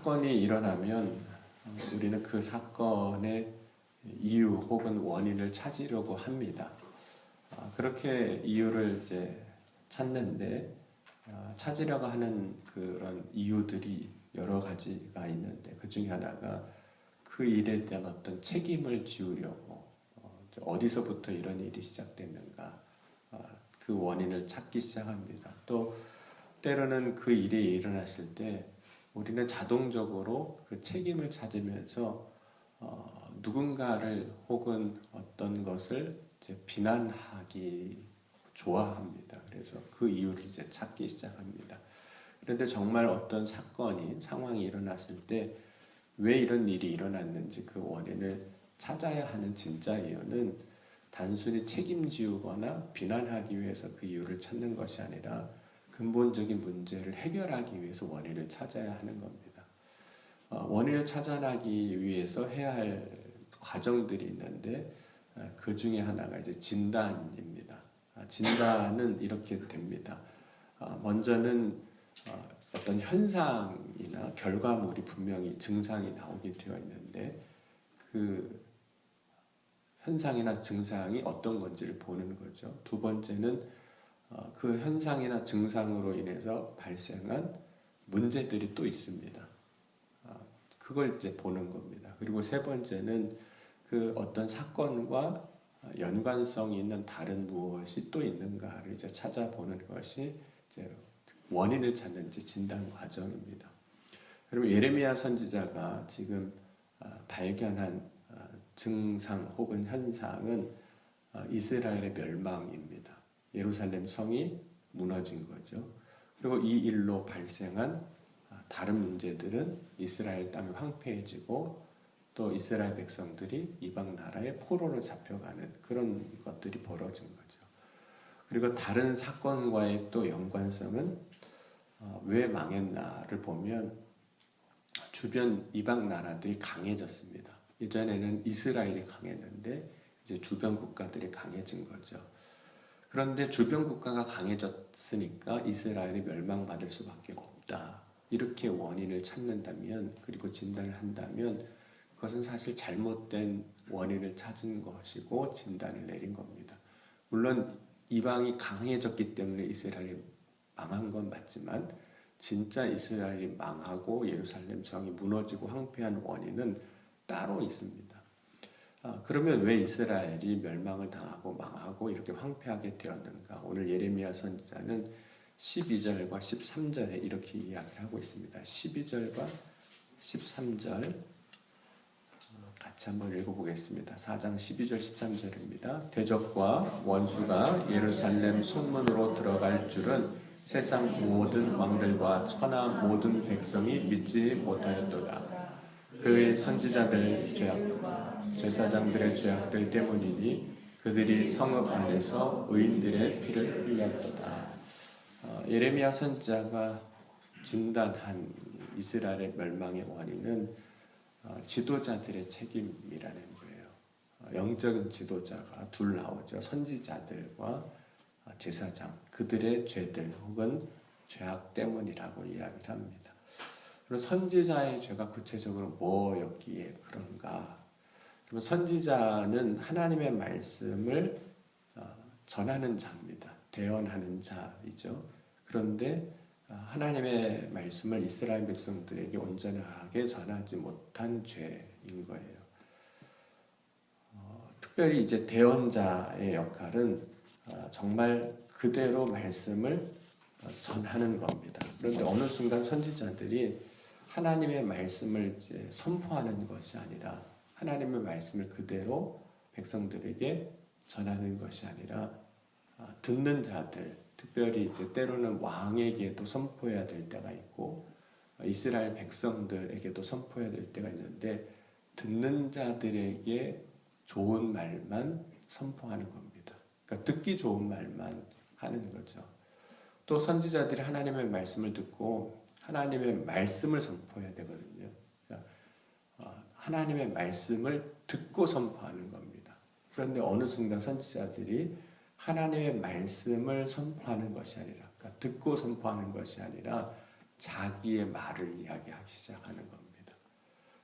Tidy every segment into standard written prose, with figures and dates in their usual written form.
사건이 일어나면 우리는 그 사건의 이유 혹은 원인을 찾으려고 합니다. 그렇게 이유를 이제 찾는데 찾으려고 하는 그런 이유들이 여러 가지가 있는데 그 중에 하나가 그 일에 대한 어떤 책임을 지우려고 어디서부터 이런 일이 시작됐는가 그 원인을 찾기 시작합니다. 또 때로는 그 일이 일어났을 때 우리는 자동적으로 그 책임을 찾으면서 누군가를 혹은 어떤 것을 이제 비난하기 좋아합니다. 그래서 그 이유를 이제 찾기 시작합니다. 그런데 정말 어떤 사건이 상황이 일어났을 때 왜 이런 일이 일어났는지 그 원인을 찾아야 하는 진짜 이유는 단순히 책임지우거나 비난하기 위해서 그 이유를 찾는 것이 아니라 근본적인 문제를 해결하기 위해서 원인을 찾아야 하는 겁니다. 원인을 찾아나기 위해서 해야 할 과정들이 있는데 그 중에 하나가 이제 진단입니다. 진단은 이렇게 됩니다. 먼저는 어떤 현상이나 결과물이 분명히 증상이 나오게 되어 있는데 그 현상이나 증상이 어떤 건지를 보는 거죠. 두 번째는 그 현상이나 증상으로 인해서 발생한 문제들이 또 있습니다. 그걸 이제 보는 겁니다. 그리고 세 번째는 그 어떤 사건과 연관성이 있는 다른 무엇이 또 있는가를 이제 찾아보는 것이 이제 원인을 찾는 이제 진단 과정입니다. 그리고 예레미야 선지자가 지금 발견한 증상 혹은 현상은 이스라엘의 멸망입니다. 예루살렘 성이 무너진 거죠. 그리고 이 일로 발생한 다른 문제들은 이스라엘 땅이 황폐해지고 또 이스라엘 백성들이 이방 나라의 포로로 잡혀가는 그런 것들이 벌어진 거죠. 그리고 다른 사건과의 또 연관성은 왜 망했나를 보면 주변 이방 나라들이 강해졌습니다. 예전에는 이스라엘이 강했는데 이제 주변 국가들이 강해진 거죠. 그런데 주변 국가가 강해졌으니까 이스라엘이 멸망받을 수밖에 없다. 이렇게 원인을 찾는다면 그리고 진단을 한다면 그것은 사실 잘못된 원인을 찾은 것이고 진단을 내린 겁니다. 물론 이방이 강해졌기 때문에 이스라엘이 망한 건 맞지만 진짜 이스라엘이 망하고 예루살렘 성이 무너지고 황폐한 원인은 따로 있습니다. 그러면 왜 이스라엘이 멸망을 당하고 망하고 이렇게 황폐하게 되었는가? 오늘 예레미야 선지자는 12절과 13절에 이렇게 이야기를 하고 있습니다. 12절과 13절 같이 한번 읽어보겠습니다. 4장 12절 13절입니다. 대적과 원수가 예루살렘 성문으로 들어갈 줄은 세상 모든 왕들과 천하 모든 백성이 믿지 못하였도다. 그의 선지자들 죄악과 제사장들의 죄악들 때문이니 그들이 성읍 안에서 의인들의 피를 흘렸도다. 예레미야 선지자가 진단한 이스라엘의 멸망의 원인은 지도자들의 책임이라는 거예요. 영적인 지도자가 둘 나오죠. 선지자들과 제사장, 그들의 죄들 혹은 죄악 때문이라고 이야기를 합니다. 그럼 선지자의 죄가 구체적으로 뭐였기에 그런가? 그럼 선지자는 하나님의 말씀을 전하는 자입니다. 대언하는 자이죠. 그런데 하나님의 말씀을 이스라엘 백성들에게 온전하게 전하지 못한 죄인 거예요. 특별히 이제 대언자의 역할은 정말 그대로 말씀을 전하는 겁니다. 그런데 어느 순간 선지자들이 하나님의 말씀을 이제 선포하는 것이 아니라 하나님의 말씀을 그대로 백성들에게 전하는 것이 아니라 듣는 자들, 특별히 이제 때로는 왕에게도 선포해야 될 때가 있고 이스라엘 백성들에게도 선포해야 될 때가 있는데 듣는 자들에게 좋은 말만 선포하는 겁니다. 그러니까 듣기 좋은 말만 하는 거죠. 또 선지자들이 하나님의 말씀을 듣고 하나님의 말씀을 선포해야 되거든요. 그러니까 하나님의 말씀을 듣고 선포하는 겁니다. 그런데 어느 순간 선지자들이 하나님의 말씀을 선포하는 것이 아니라, 그러니까 듣고 선포하는 것이 아니라 자기의 말을 이야기하기 시작하는 겁니다.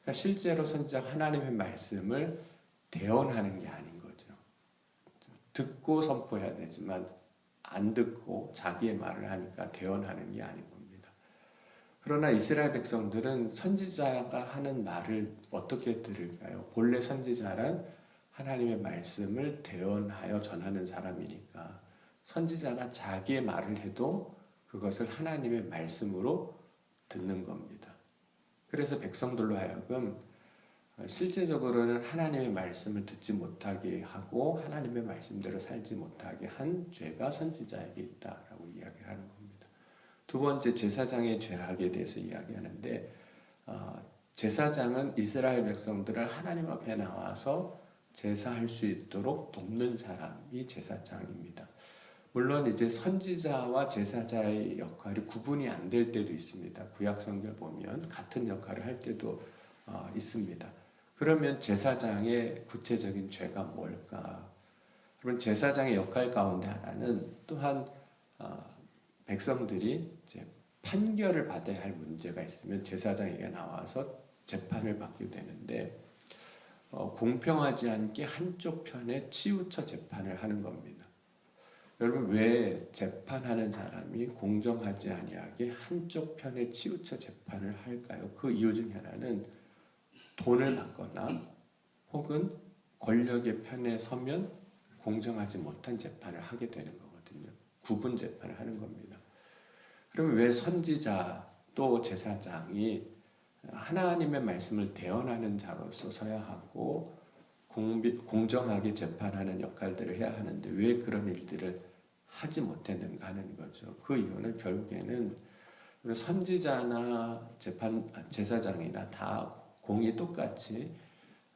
그러니까 실제로 선지자가 하나님의 말씀을 대언하는 게 아닌 거죠. 듣고 선포해야 되지만 안 듣고 자기의 말을 하니까 대언하는 게 아닌 겁니다. 그러나 이스라엘 백성들은 선지자가 하는 말을 어떻게 들을까요? 본래 선지자란 하나님의 말씀을 대언하여 전하는 사람이니까 선지자가 자기의 말을 해도 그것을 하나님의 말씀으로 듣는 겁니다. 그래서 백성들로 하여금 실제적으로는 하나님의 말씀을 듣지 못하게 하고 하나님의 말씀대로 살지 못하게 한 죄가 선지자에게 있다라고 이야기하는 겁니다. 두 번째, 제사장의 죄악에 대해서 이야기하는데 제사장은 이스라엘 백성들을 하나님 앞에 나와서 제사할 수 있도록 돕는 사람이 제사장입니다. 물론 이제 선지자와 제사자의 역할이 구분이 안 될 때도 있습니다. 구약 성경을 보면 같은 역할을 할 때도 있습니다. 그러면 제사장의 구체적인 죄가 뭘까? 그러면 제사장의 역할 가운데 하나는 또한 백성들이 이제 판결을 받아야 할 문제가 있으면 제사장에게 나와서 재판을 받게 되는데 공평하지 않게 한쪽 편에 치우쳐 재판을 하는 겁니다. 여러분, 왜 재판하는 사람이 공정하지 아니하게 한쪽 편에 치우쳐 재판을 할까요? 그 이유 중에 하나는 돈을 받거나 혹은 권력의 편에 서면 공정하지 못한 재판을 하게 되는 거거든요. 구분 재판을 하는 겁니다. 그러면 왜 선지자 또 제사장이 하나님의 말씀을 대언하는 자로서 서야 하고 공정하게 재판하는 역할들을 해야 하는데 왜 그런 일들을 하지 못했는가 하는 거죠. 그 이유는 결국에는 선지자나 제사장이나 다 공이 똑같이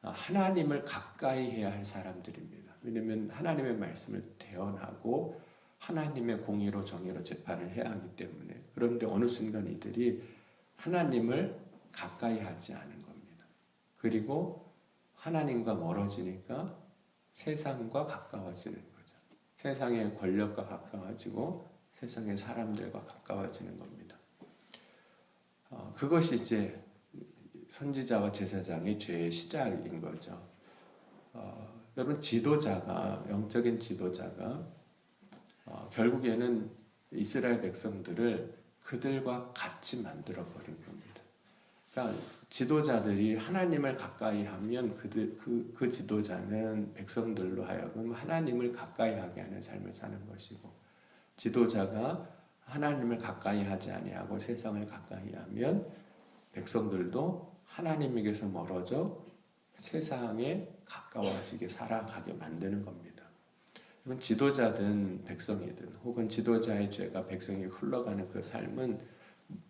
하나님을 가까이 해야 할 사람들입니다. 왜냐하면 하나님의 말씀을 대언하고 하나님의 공의로 정의로 재판을 해야 하기 때문에. 그런데 어느 순간 이들이 하나님을 가까이 하지 않은 겁니다. 그리고 하나님과 멀어지니까 세상과 가까워지는 거죠. 세상의 권력과 가까워지고 세상의 사람들과 가까워지는 겁니다. 그것이 이제 선지자와 제사장의 죄의 시작인 거죠. 여러분, 영적인 지도자가 결국에는 이스라엘 백성들을 그들과 같이 만들어 버린 겁니다. 그러니까 지도자들이 하나님을 가까이 하면 그 지도자는 백성들로 하여금 하나님을 가까이 하게 하는 삶을 사는 것이고, 지도자가 하나님을 가까이 하지 아니하고 세상을 가까이 하면 백성들도 하나님에게서 멀어져 세상에 가까워지게 살아가게 만드는 겁니다. 지도자든 백성이든 혹은 지도자의 죄가 백성이 흘러가는 그 삶은,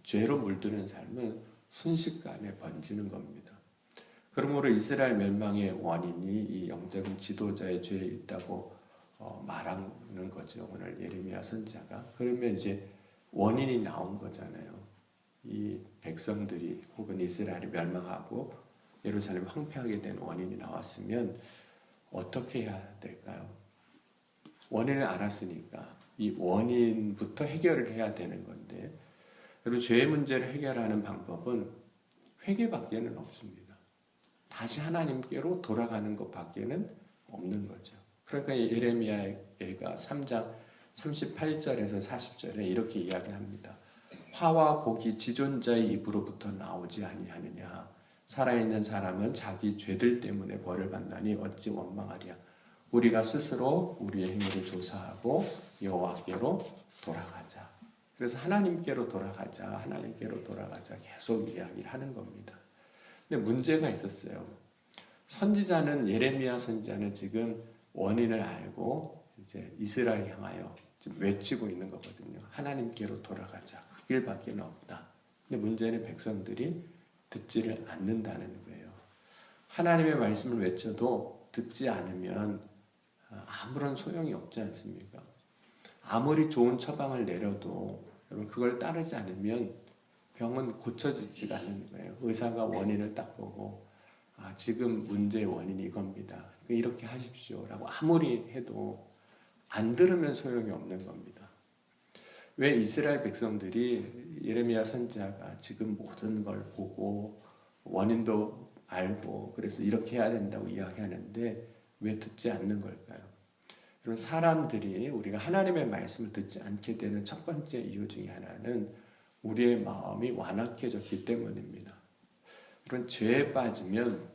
죄로 물드는 삶은 순식간에 번지는 겁니다. 그러므로 이스라엘 멸망의 원인이 이 영적인 지도자의 죄에 있다고 말하는 거죠. 오늘 예레미야 선지자가. 그러면 이제 원인이 나온 거잖아요. 이 백성들이 혹은 이스라엘이 멸망하고 예루살렘이 황폐하게 된 원인이 나왔으면 어떻게 해야 될까요? 원인을 알았으니까 이 원인부터 해결을 해야 되는 건데, 그리고 죄의 문제를 해결하는 방법은 회개밖에는 없습니다. 다시 하나님께로 돌아가는 것밖에는 없는 거죠. 그러니까 예레미야가 3장 38절에서 40절에 이렇게 이야기합니다. 화와 복이 지존자의 입으로부터 나오지 아니하느냐. 살아있는 사람은 자기 죄들 때문에 벌을 받나니 어찌 원망하랴. 우리가 스스로 우리의 행위를 조사하고 여호와께로 돌아가자. 그래서 하나님께로 돌아가자, 하나님께로 돌아가자 계속 이야기를 하는 겁니다. 근데 문제가 있었어요. 예레미야 선지자는 지금 원인을 알고 이제 이스라엘 향하여 지금 외치고 있는 거거든요. 하나님께로 돌아가자. 그 길밖에 없다. 근데 문제는 백성들이 듣지를 않는다는 거예요. 하나님의 말씀을 외쳐도 듣지 않으면 아무런 소용이 없지 않습니까? 아무리 좋은 처방을 내려도 여러분 그걸 따르지 않으면 병은 고쳐지지가 않는 거예요. 의사가 원인을 딱 보고 지금 문제의 원인이 이겁니다. 이렇게 하십시오라고 아무리 해도 안 들으면 소용이 없는 겁니다. 왜 이스라엘 백성들이 예레미야 선지자가 지금 모든 걸 보고 원인도 알고 그래서 이렇게 해야 된다고 이야기하는데 왜 듣지 않는 걸까요? 그런 사람들이 우리가 하나님의 말씀을 듣지 않게 되는 첫 번째 이유 중에 하나는 우리의 마음이 완악해졌기 때문입니다. 그런 죄에 빠지면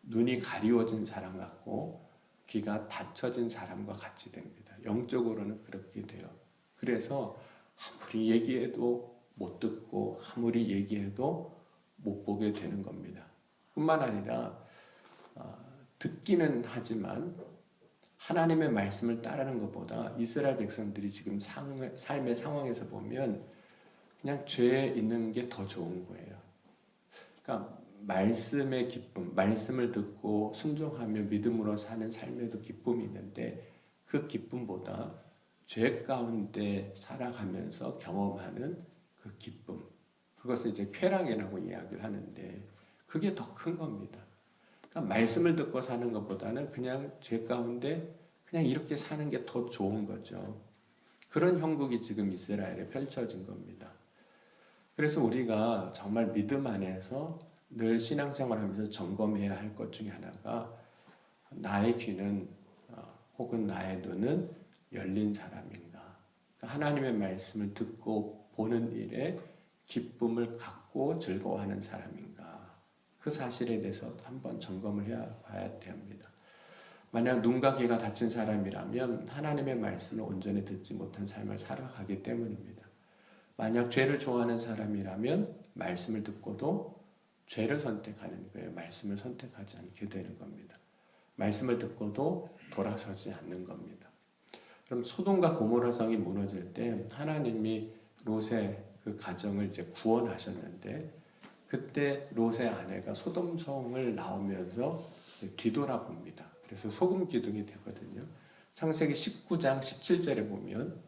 눈이 가리워진 사람 같고 귀가 닫혀진 사람과 같이 됩니다. 영적으로는 그렇게 돼요. 그래서 아무리 얘기해도 못 듣고 아무리 얘기해도 못 보게 되는 겁니다. 뿐만 아니라 듣기는 하지만 하나님의 말씀을 따르는 것보다 이스라엘 백성들이 지금 삶의 상황에서 보면 그냥 죄에 있는 게 더 좋은 거예요. 그러니까 말씀의 기쁨, 말씀을 듣고 순종하며 믿음으로 사는 삶에도 기쁨이 있는데 그 기쁨보다 죄 가운데 살아가면서 경험하는 그 기쁨, 그것을 이제 쾌락이라고 이야기를 하는데 그게 더 큰 겁니다. 그러니까 말씀을 듣고 사는 것보다는 그냥 죄 가운데 그냥 이렇게 사는 게 더 좋은 거죠. 그런 형국이 지금 이스라엘에 펼쳐진 겁니다. 그래서 우리가 정말 믿음 안에서 늘 신앙생활하면서 점검해야 할 것 중에 하나가 나의 귀는 혹은 나의 눈은 열린 사람인가? 하나님의 말씀을 듣고 보는 일에 기쁨을 갖고 즐거워하는 사람인가? 그 사실에 대해서 한번 점검을 해봐야 됩니다. 만약 눈과 귀가 닫힌 사람이라면 하나님의 말씀을 온전히 듣지 못한 삶을 살아가기 때문입니다. 만약 죄를 좋아하는 사람이라면 말씀을 듣고도 죄를 선택하는 거예요. 말씀을 선택하지 않게 되는 겁니다. 말씀을 듣고도 돌아서지 않는 겁니다. 그럼 소돔과 고모라 성이 무너질 때 하나님이 롯의 그 가정을 이제 구원하셨는데 그때 롯의 아내가 소돔 성을 나오면서 뒤돌아봅니다. 그래서 소금 기둥이 되거든요. 창세기 19장 17절에 보면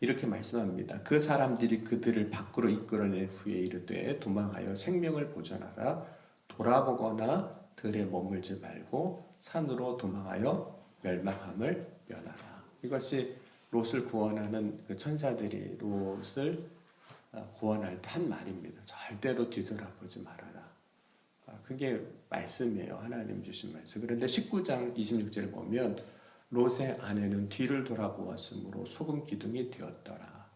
이렇게 말씀합니다. 그 사람들이 그들을 밖으로 이끌어낸 후에 이르되 도망하여 생명을 보존하라. 돌아보거나 들에 머물지 말고 산으로 도망하여 멸망함을 면하라. 이것이 롯을 구원하는 그 천사들이 롯을 구원할 때 한 말입니다. 절대로 뒤돌아보지 말아라. 그게 말씀이에요. 하나님 주신 말씀. 그런데 19장 26절을 보면 롯의 아내는 뒤를 돌아보았으므로 소금 기둥이 되었더라.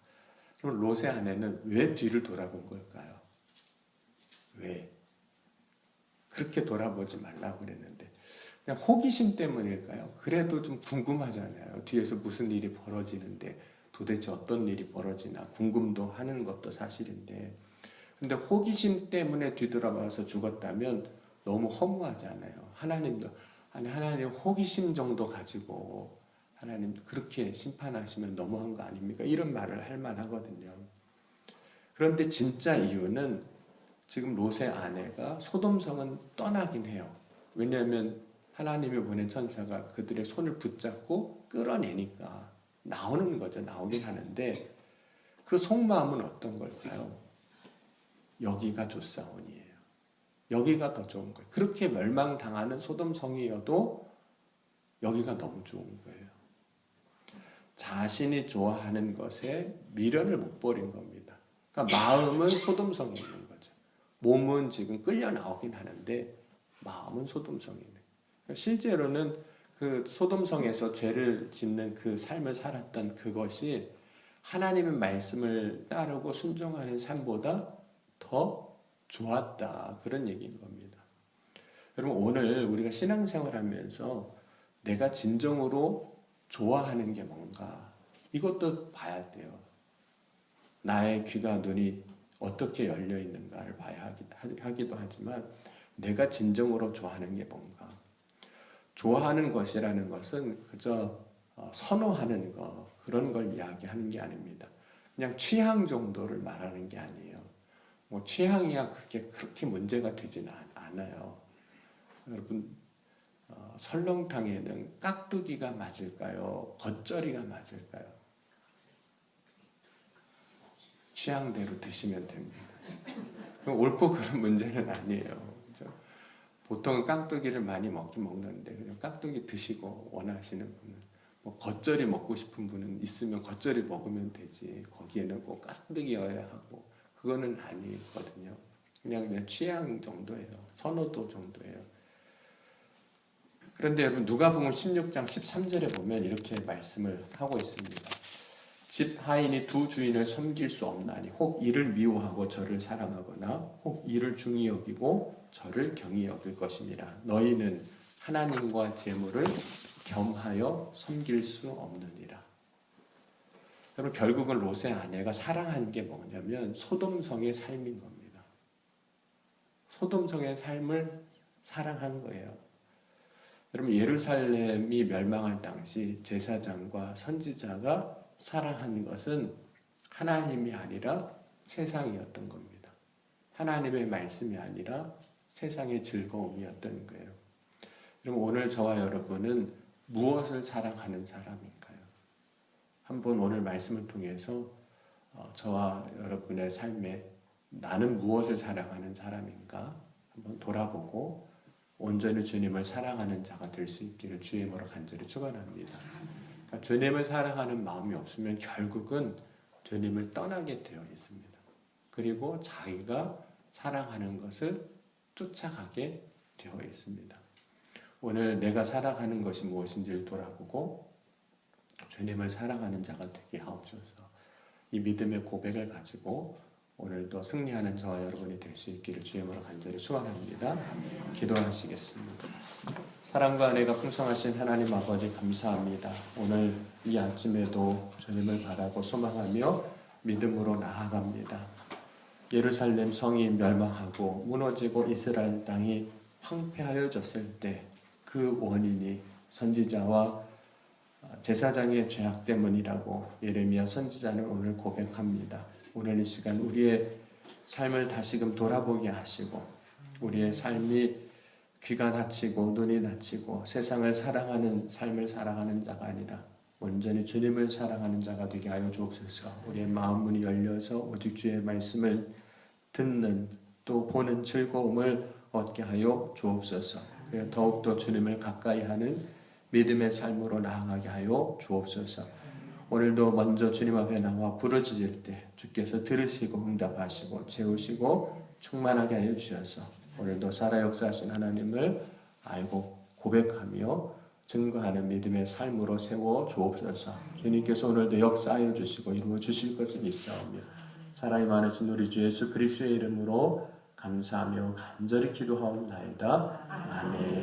그럼 롯의 아내는 왜 뒤를 돌아본 걸까요? 왜? 그렇게 돌아보지 말라고 그랬는데 그냥 호기심 때문일까요? 그래도 좀 궁금하잖아요. 뒤에서 무슨 일이 벌어지는데 도대체 어떤 일이 벌어지나 궁금도 하는 것도 사실인데 근데 호기심 때문에 뒤돌아봐서 죽었다면 너무 허무하잖아요. 하나님 호기심 정도 가지고 하나님 그렇게 심판하시면 너무한 거 아닙니까? 이런 말을 할 만하거든요. 그런데 진짜 이유는 지금 롯의 아내가 소돔성은 떠나긴 해요. 왜냐하면 하나님이 보낸 천사가 그들의 손을 붙잡고 끌어내니까 나오는 거죠. 나오긴 하는데 그 속마음은 어떤 걸까요? 여기가 좋사오니에요. 여기가 더 좋은 거예요. 그렇게 멸망당하는 소돔성이어도 여기가 너무 좋은 거예요. 자신이 좋아하는 것에 미련을 못 버린 겁니다. 그러니까 마음은 소돔성에 있는 거죠. 몸은 지금 끌려 나오긴 하는데 마음은 소돔성에 있는 거예요. 실제로는 그 소돔성에서 죄를 짓는 그 삶을 살았던 그것이 하나님의 말씀을 따르고 순종하는 삶보다 더 좋았다. 그런 얘기인 겁니다. 여러분 오늘 우리가 신앙생활하면서 내가 진정으로 좋아하는 게 뭔가 이것도 봐야 돼요. 나의 귀가 눈이 어떻게 열려 있는가를 봐야 하기도 하지만 내가 진정으로 좋아하는 게 뭔가 좋아하는 것이라는 것은 그저 선호하는 것 그런 걸 이야기하는 게 아닙니다. 그냥 취향 정도를 말하는 게 아니에요. 뭐 취향이야 그렇게 문제가 되지는 않아요. 여러분 설렁탕에는 깍두기가 맞을까요? 겉절이가 맞을까요? 취향대로 드시면 됩니다. 옳고 그른 문제는 아니에요. 그렇죠? 보통은 깍두기를 많이 먹긴 먹는데 그냥 깍두기 드시고 원하시는 분은 뭐 겉절이 먹고 싶은 분은 있으면 겉절이 먹으면 되지. 거기에는 꼭 깍두기여야 하고 그거는 아니거든요. 그냥 취향 정도예요. 선호도 정도예요. 그런데 여러분 누가복음 16장 13절에 보면 이렇게 말씀을 하고 있습니다. 집 하인이 두 주인을 섬길 수 없나니 혹 이를 미워하고 저를 사랑하거나 혹 이를 중히 여기고 저를 경히 여길 것이니라. 너희는 하나님과 재물을 겸하여 섬길 수 없느니라. 여러분 결국은 롯의 아내가 사랑한 게 뭐냐면 소돔성의 삶인 겁니다. 소돔성의 삶을 사랑한 거예요. 여러분 예루살렘이 멸망할 당시 제사장과 선지자가 사랑한 것은 하나님이 아니라 세상이었던 겁니다. 하나님의 말씀이 아니라 세상의 즐거움이었던 거예요. 그럼 오늘 저와 여러분은 무엇을 사랑하는 사람인가요? 한번 오늘 말씀을 통해서 저와 여러분의 삶에 나는 무엇을 사랑하는 사람인가 한번 돌아보고 온전히 주님을 사랑하는 자가 될 수 있기를 주의 이름으로 간절히 축원합니다. 그러니까 주님을 사랑하는 마음이 없으면 결국은 주님을 떠나게 되어 있습니다. 그리고 자기가 사랑하는 것을 쫓아가게 되어 있습니다. 오늘 내가 사랑하는 것이 무엇인지를 돌아보고 주님을 사랑하는 자가 되게 하옵소서. 이 믿음의 고백을 가지고 오늘도 승리하는 저와 여러분이 될 수 있기를 주의 이름으로 간절히 축원합니다. 기도하시겠습니다. 사랑과 은혜가 풍성하신 하나님 아버지 감사합니다. 오늘 이 아침에도 주님을 바라고 소망하며 믿음으로 나아갑니다. 예루살렘 성이 멸망하고 무너지고 이스라엘 땅이 황폐하여졌을 때 그 원인이 선지자와 제사장의 죄악 때문이라고 예레미야 선지자는 오늘 고백합니다. 오늘 이 시간 우리의 삶을 다시금 돌아보게 하시고 우리의 삶이 귀가 닫히고 눈이 닫히고 세상을 사랑하는 삶을 살아가는 자가 아니라 온전히 주님을 사랑하는 자가 되게 하여 주옵소서. 우리의 마음 문이 열려서 오직 주의 말씀을 듣는 또 보는 즐거움을 얻게 하여 주옵소서. 더욱더 주님을 가까이 하는 믿음의 삶으로 나아가게 하여 주옵소서. 오늘도 먼저 주님 앞에 나와 부르짖을 때 주께서 들으시고 응답하시고 채우시고 충만하게 하여 주셔서 오늘도 살아 역사하신 하나님을 알고 고백하며 증거하는 믿음의 삶으로 세워 주옵소서. 주님께서 오늘도 역사하여 주시고 이루어 주실 것을 믿사오며 사랑이 많으신 우리 주 예수 그리스도의 이름으로 감사하며 간절히 기도하옵나이다. 아멘.